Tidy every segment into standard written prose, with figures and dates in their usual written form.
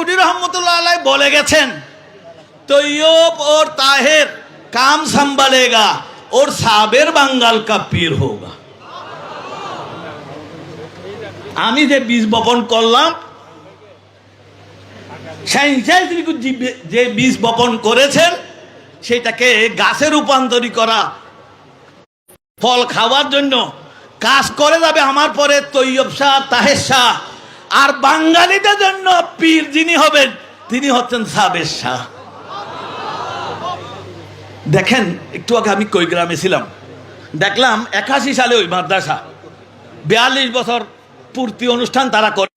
সিরকুটি রহমতুল্লাহ আলাইহ বলে গেছেন, তৈয়ব और ताहिर काम संभालेगा और साबिर बंगाल का पीर होगा। আমি যে বীজ বপন করলাম, যে বীজ বপন করেছেন সেটাকে গাছে রূপান্তরিত করা, ফল খাওয়ার জন্য কাজ করে যাবে আমার পরে তৈয়ব শাহ, তাহের শাহ। আর বাঙালিদের জন্য পীর যিনি হবেন তিনি হচ্ছেন সাবের শাহ। দেখেন, একটু আগে আমি কৈগ্রামে ছিলাম, দেখলাম 81 সালে ওই মাদ্রাসা 42 বছর পূর্তি অনুষ্ঠান তারা করে।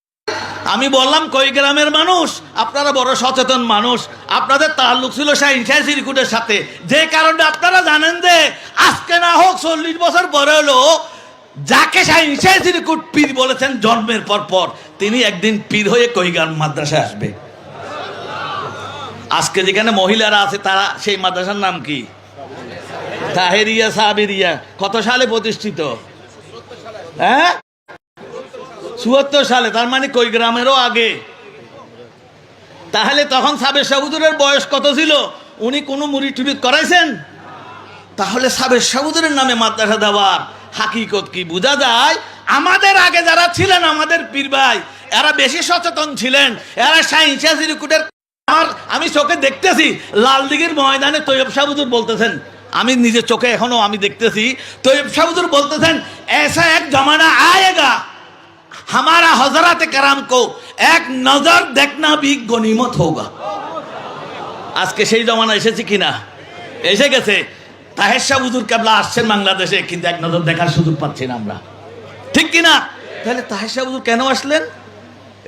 আমি বললাম, কৈগ্রামের মানুষ আপনারা বড় সচেতন মানুষ, আপনাদের তাল্লুক ছিল শাহিন শাহ সিরকুটের সাথে, যে কারণে আপনারা জানেন যে আজকে না হোক 40 বছর পরে হলো যাকে শাহিন শাহ সিরকুট পীর বলেছেন জন্মের পর তিনি একদিন পীর হয়ে কৈগ্রাম মাদ্রাসায় আসবে। আজকে যেখানে মহিলারা আছে তারা, সেই মাদ্রাসার নাম কি? তাহেরিয়া সাবিরিয়া। কত সালে প্রতিষ্ঠিত? হ্যাঁ, 74 সালে। তার মানে কৈগ্রামেরও আগে। তাহলে তখন সাবের শাহ হুজুরের বয়স কত ছিল? উনি কোনো মুরিদ টুরিদ করাইছেন? তাহলে সাবের শাহ হুজুরের নামে মাদ্রাসা দেওয়ার হাকিকত কি? বোঝা যায় আমাদের আগে যারা ছিলেন, আমাদের পীর ভাই, এরা বেশি সচেতন ছিলেন। এরা শাহিন শাহ সিরকুটের, আমি চোখে দেখতেছি লালদিঘির ময়দানে তৈয়ব শাহ হুজুর বলতেছেন, আমি নিজের চোখে এখনো আমি দেখতেছি তৈয়ব শাহ হুজুর বলতেছেন, ऐसा एक जमाना आएगा हमारा हजरत करम को एक नजर देखना भी गनीमत होगा। আজকে সেই জমানা এসেছে কিনা? এসে গেছে। তাহের শাহ হুজুর কেবলা আসছেন বাংলাদেশে, কিন্তু এক নজর দেখার সুযোগ পাচ্ছি না আমরা, ঠিক কিনা? তাহলে তাহের শাহ হুজুর কেন আসলেন?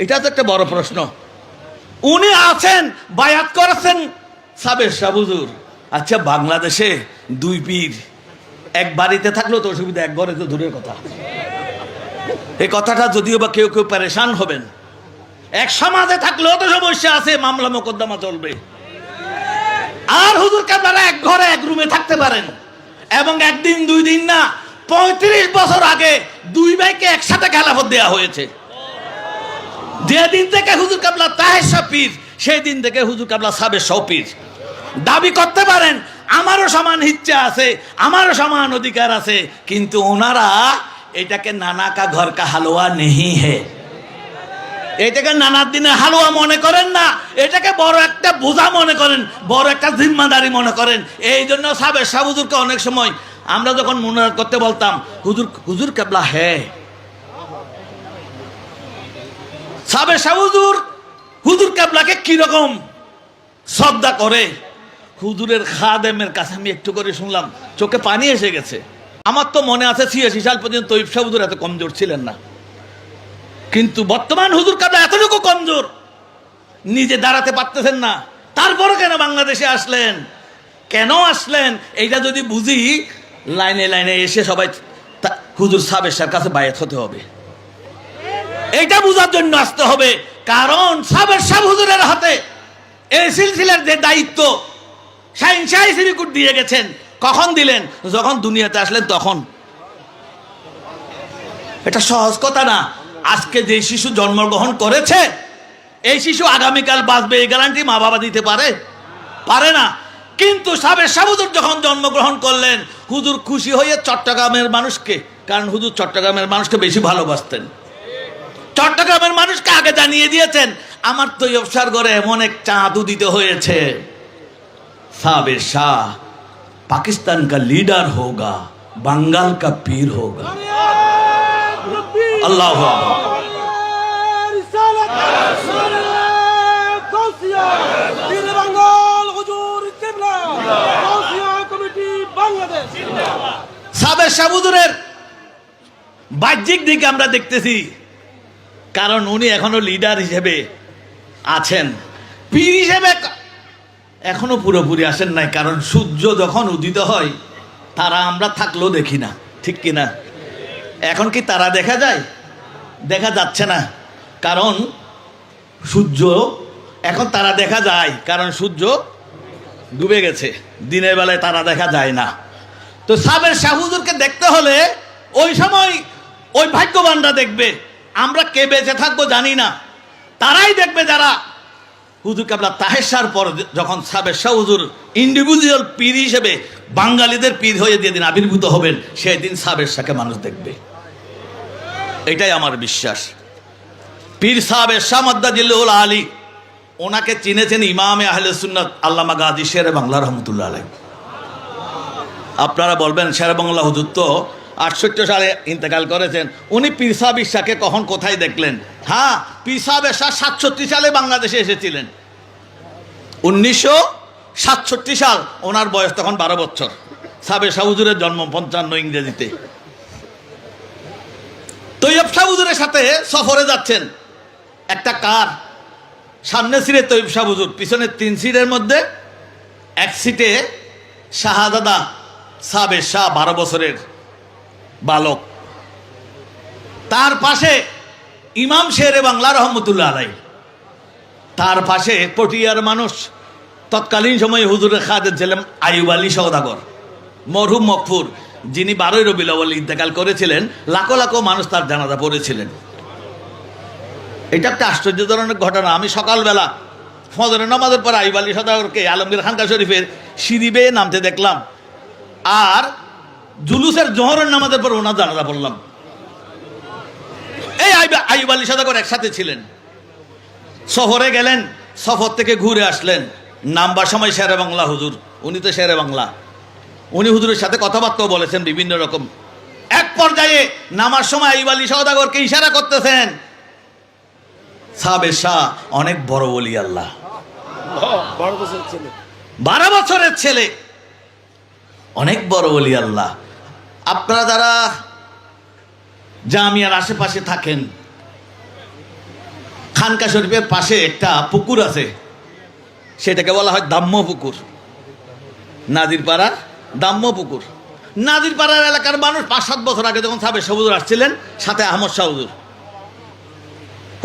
এটা তো একটা বড় প্রশ্ন। উনি আছেন, বায়াত করেছেন সাবের শাহ হুজুর। আচ্ছা, বাংলাদেশে দুই পীর এক বাড়িতে থাকলেও তো অসুবিধা, এক ঘরে তো দূরের কথা। এই কথাটা যদিও বা কেউ কেউ পেরেশান হবেন, এক সমাজে থাকলেও তো সমস্যা আছে, মামলা মোকদ্দমা চলবে। আর হুজুর কেবলারা এক ঘরে এক রুমে থাকতে পারেন, এবং একদিন দুই দিন না, 35 বছর আগে দুই ভাইকে একসাথে খেলাফত দেওয়া হয়েছে। যেদিন থেকে হুজুর কাবলা তাহের শাহ পীর, সেই দিন থেকে হুজুর কাবলা সাবের শাহ পীর। দাবি করতে পারেন আমারও সমান ইচ্ছা আছে, আমারও সমান অধিকার আছে, কিন্তু ওনারা এটাকে নানা কা ঘর কা হালুয়া নেহি হে, এটাকে নানার দিনে হালুয়া মনে করেন না, এটাকে বড় একটা বোঝা মনে করেন, বড় একটা জিম্মাদারি মনে করেন। এই জন্য সাবের শাহ হুজুরকে অনেক সময় আমরা যখন মুনাজাত করতে বলতাম, হুজুর হুজুর কেবলা হে। সাবের শাহ হুজুর হুজুর কেবলাকে কিরকম শ্রদ্ধা করে, হুজুরের খাদেমের কাছে আমি একটু করে শুনলাম, চোখে পানি এসে গেছে। আমার তো মনে আছে 86 সাল পর্যন্ত তৈয়ব শাহ হুজুর এত কমজোর ছিলেন না, কিন্তু বর্তমান হুজুর কাবলা এতটুকু কমজোর, নিজে দাঁড়াতে পারতেছেন না। তারপরও কেন বাংলাদেশে আসলেন? কেন আসলেন? এইটা যদি বুঝি, লাইনে লাইনে এসে সবাই হুজুর সাবের শাহর কাছে বায়াত হতে হবে, এইটা বুঝার জন্য আসতে হবে। কারণ সাবের শাহ হুজুরের হাতে এই সিলসিলার যে দায়িত্ব শাহিন শাহ সিরকুট দিয়ে গেছেন। কখন দিলেন? যখন দুনিয়াতে আসলেন তখন। এটা সহজ কথা না। আজকে যে শিশু জন্মগ্রহণ করেছে, এই শিশু আগামীকাল বাঁচবে এই গ্যারান্টি মা বাবা দিতে পারে? পারে না। কিন্তু সাবের শাহ হুজুর যখন জন্মগ্রহণ করলেন, হুজুর খুশি হয়ে চট্টগ্রামের মানুষকে, কারণ হুজুর চট্টগ্রামের মানুষকে বেশি ভালোবাসতেন, চট্টগ্রামের মানুষকে আগে জানিয়ে দিয়েছেন, আমার তৈয়ব শাহর ঘরে এমন এক চাঁদ উদিত হয়েছে, সাবের শাহ पाकिस्तान का लीडर होगा, बंगाल का पीर होगा। अल्लाह সাবের শাহ হুজুরের বাহ্যিক দিক আমরা দেখতেছি, কারণ উনি এখনো লিডার হিসেবে আছেন, পীর হিসেবে এখনো পুরোপুরি আসেন নাই। কারণ সূর্য যখন উদিত হয় তারা আমরা থাকলেও দেখি না, ঠিক কিনা? এখন কি তারা দেখা যায়? দেখা যাচ্ছে না, কারণ সূর্য, এখন তারা দেখা যায় কারণ সূর্য ডুবে গেছে, দিনের বেলায় তারা দেখা যায় না। তো সাবের শাহ হুজুরকে দেখতে হলে ওই সময় ওই ভাগ্যবানরা দেখবে, আমরা কে বেঁচে থাকবো জানি না, তারাই দেখবে যারা হুজুর কেবলা তাহের পর যখন সাবের শাহ হুজুর ইন্ডিভিজুয়াল পীর হিসেবে বাঙালিদের পীর হয়ে যেদিন আবির্ভূত হবেন, সেই দিন সাবের শাহকে মানুষ দেখবে। এটাই আমার বিশ্বাস। পীর সাহেবের শাহ মাদ্দাজিল্লাহুল আলী, ওনাকে চিনেছেন ইমামে আহলে সুন্নাত আল্লামা গাজী শেরে বাংলা রহমতুল্লাহ আলাইহি। আপনারা বলবেন শেরে বাংলা হুজুর তো 68 সালে ইন্তেকাল করেছেন, উনি পীর সাহেব শাহকে কখন কোথায় দেখলেন? হ্যাঁ, পীর সাহেবের শাহ 67 সালে বাংলাদেশে এসেছিলেন। 1967 সাল, ওনার বয়স তখন 12 বছর। সাবের শাহ হুজুরের জন্ম 55 ইংরেজিতে। তৈয়ব শাহ হুজুরের সাথে সফরে যাচ্ছেন, একটা কার, সামনে সিটে তৈয়ব শাহ হুজুর, পিছনে 3 সিটের মধ্যে 1 সিটে শাহজাদা সাবের শাহ 12 বছরের বালক, তার পাশে ইমাম শেরে বাংলা রহমতুল্লাহ আলাইহি, তার পাশে পটিয়ার মানুষ, তৎকালীন সময়ে হুজুরের খাদেম ছিলেন আইয়ুব আলী সওদাগর, মরহুম মকফুর, যিনি 12 রবিউল আউয়াল ইন্তেকাল করেছিলেন। লাখো লাখো মানুষ তার জানাজা পড়েছিলেন। এটা একটা আশ্চর্য ধরনের ঘটনা। আমি সকালবেলা ফজরের নামাজের পর আইয়ুব আলী সওদাগরকে আলমগীর খানকা শরীফের সিঁড়ি বেয়ে নামতে দেখলাম, আর জুলুসের জোহরের নামাজের পর ওনার জানাজা পড়লাম। এই আইয়ুব আলী সওদাগর একসাথে ছিলেন। সফরে গেলেন, সফর থেকে ঘুরে আসলেন, নামবার সময় শেরে বাংলা হুজুর, উনি তো শেরে বাংলা, উনি হুজুরের সাথে কথাবার্তাও বলেছেন বিভিন্ন রকম। এক পর্যায়ে নামার সময় আইয়ুব আলী সওদাগরকে ইশারা করতেছেন, সাবের শাহ অনেক বড় ওলি আল্লাহ, 12 বছরের ছেলে, অনেক বড় ওলি আল্লাহ। আপনারা যারা জামিয়ার আশেপাশে থাকেন, খানকা শরীফের পাশে একটা পুকুর আছে, সেটাকে বলা হয় দাম্য পুকুর, নাজিরপাড়া দাম্য পুকুর। নাজিরপাড়ার এলাকার মানুষ 5-7 বছর আগে যখন সাবের শাহ হুজুর আসছিলেন, সাথে আহমদ শাহ হুজুর,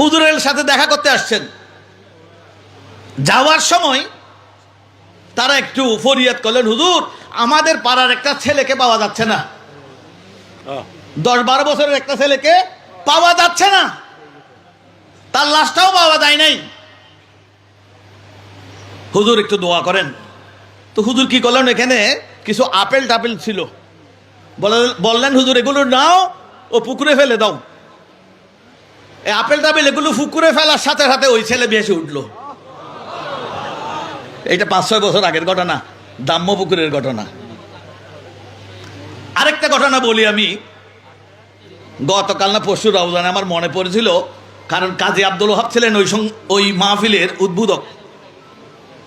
হুজুরের সাথে দেখা করতে আসছেন। যাওয়ার সময় তারা একটু ফরিয়াদ করলেন, হুজুর আমাদের পাড়ার একটা ছেলেকে পাওয়া যাচ্ছে না, 10-12 বছরের একটা ছেলেকে পাওয়া যাচ্ছে না, তার লাশটাও পাওয়া যায় নাই, হুজুর একটু দোয়া করেন। তো হুজুর কি করলেন, এখানে কিছু আপেল টাপেল ছিল, বললেন হুজুর এগুলো নাও, ও পুকুরে ফেলে দাও। এই আপেল টাপেল এগুলো পুকুরে ফেলার সাথে সাথে ওই ছেলে ভেসে উঠলো। এটা 5-6 বছর আগের ঘটনা, দাম্য পুকুরের ঘটনা। আরেকটা ঘটনা বলি আমি, গতকাল না পরশু রওজানে আমার মনে পড়েছিল, কারণ কাজী আব্দুল ওহাব ছিলেন ওই মাহফিলের উদ্বোধক।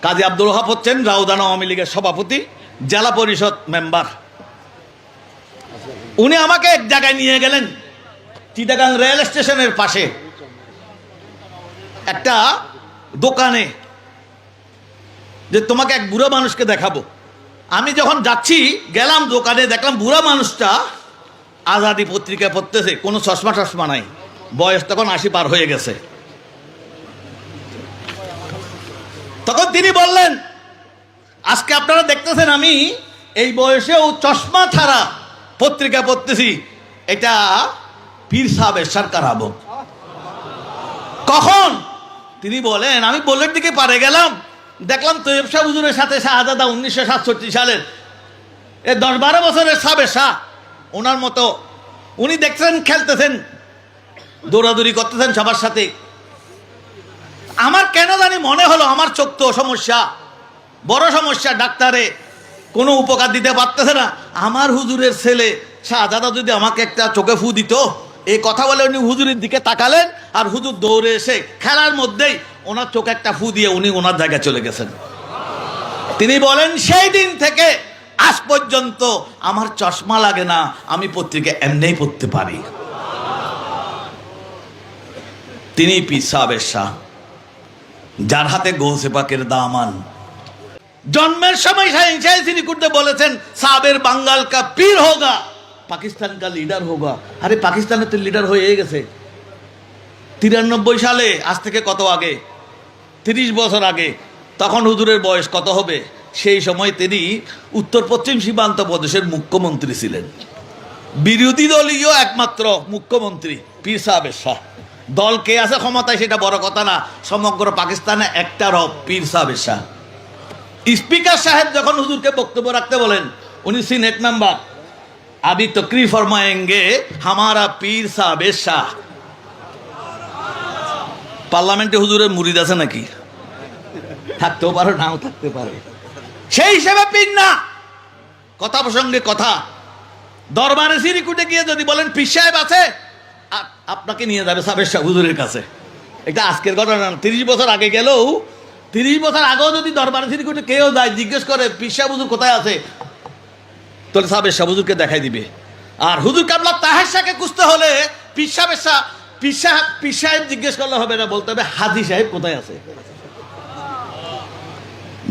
কাজী আব্দুল ওহাব হচ্ছেন রাউজান আওয়ামী লীগের সভাপতি, জেলা পরিষদ মেম্বার। উনি আমাকে এক জায়গায় নিয়ে গেলেন, চিটাগাং রেল স্টেশনের পাশে একটা দোকানে, যে তোমাকে এক বুড়া মানুষকে দেখাবো। আমি যখন যাচ্ছি, গেলাম দোকানে, দেখলাম বুড়া মানুষটা আজাদি পত্রিকা পড়তেছে, কোনো চশমা টশমা নাই, বয়স তখন 80 পার হয়ে গেছে। তখন তিনি বললেন, আজকে আপনারা দেখতেছেন আমি এই বয়সেও চশমা ছাড়া পত্রিকা পড়তেছি, এটা পীর সাহেবের সরকার হব। কখন? তিনি বলেন, আমি বোলের দিকে পারে গেলাম, দেখলাম তৈয়ব শাহ হুজুরের সাথে শাহজাদা 1967 সালের 10-12 বছরের সাবের শাহ, ওনার মতো উনি দেখছেন খেলতেছেন, দৌড়াদৌড়ি করতেছেন সবার সাথে। আমার কেন জানি মনে হলো আমার চোখ তো সমস্যা, বড় সমস্যা, ডাক্তারে কোনো উপকার দিতে পারতেছে না, আমার হুজুরের ছেলে শাহজাদা যদি আমাকে একটা চোখে ফু দিত। এই কথা বলে উনি হুজুরের দিকে তাকালেন, আর হুজুর দৌড়ে এসে খেলার মধ্যেই ওনার চোখে একটা ফু দিয়ে উনি ওনার জায়গায় চলে গেছেন। তিনি বলেন, সেই দিন থেকে আজ পর্যন্ত আমার চশমা লাগে না, আমি পত্রিকা এমনিই পড়তে পারি। তিনি পীর সাহেবের শাহ, যার হাতে গৌসে পাকের দামান। জন্মের সময় তিনি করতে বলেছেন, সাবের বাঙ্গাল কা পীর হোগা, পাকিস্তান কা লিডার হোগা। আরে পাকিস্তানের তো লিডার হয়ে গেছে 93 সালে, আজ থেকে কত আগে, 30 বছর আগে। তখন হুজুরের বয়স কত হবে? সেই সময় তিনি উত্তর পশ্চিম সীমান্ত প্রদেশের মুখ্যমন্ত্রী ছিলেন, বিরোধী দলীয় একমাত্র মুখ্যমন্ত্রী পীর সাহেবের শাহ। দল কে আছে ক্ষমতায় সেটা বড় কথা না, সমগ্র পাকিস্তানে একটা রব পীর সাহেবের শাহ। স্পিকার সাহেব যখন হুজুরকে বক্তব্য রাখতে বলেন, উনি সিনেট মেম্বার, আবি তকরির ফরমায়েঙ্গে হামারা পীর সাহেবের শাহ। পার্লামেন্টে হুজুরের মুরিদ আছে নাকি? থাকতেও পারে, নাও থাকতে পারে, সেই হিসেবে পীর না। কথা প্রসঙ্গে কথা, দরবারে সিরিকুটে গিয়ে যদি বলেন পীর সাহেব আছে, আপনাকে নিয়ে যাবে সাবের শাহ হুজুরের কাছে। এটা আজকের ঘটনা না, 30 বছর আগে গেলেও, 30 বছর আগেও যদি দরবারে সিরিকুটে কেউ যায় জিজ্ঞেস করে পীর সাহেব হুজুর কোথায় আছে, তাহলে সাবের শাহ হুজুরকে দেখাই দিবে। আর হুজুর কাবলা তাহের শাহকে খুঁজতে হলে পীর সাহেব জিজ্ঞেস করলে হবে না, বলতে হবে হাজি সাহেব কোথায় আছে।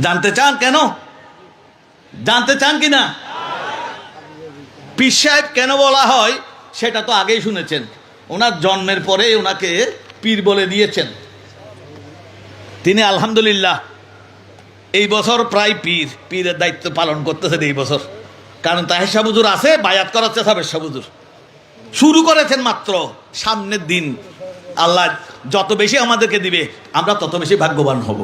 জানতে চান কেন? জানতে চান কিনা? পীর সাহেব কেন বলা হয় সেটা তো আগেই শুনেছেন। ওনার জন্মের পরে ওনাকে পীর বলে দিয়েছেন। তিনি আলহামদুলিল্লাহ এই বছর প্রায় পীরের দায়িত্ব পালন করতেছেন এই বছর। কারণ তাহের শাহ হুজুর আছে, বায়াত করাচ্ছে সাবের শাহ হুজুর। শুরু করেছেন মাত্র। সামনের দিন আল্লাহ যত বেশি আমাদেরকে দিবে আমরা তত বেশি ভাগ্যবান হব।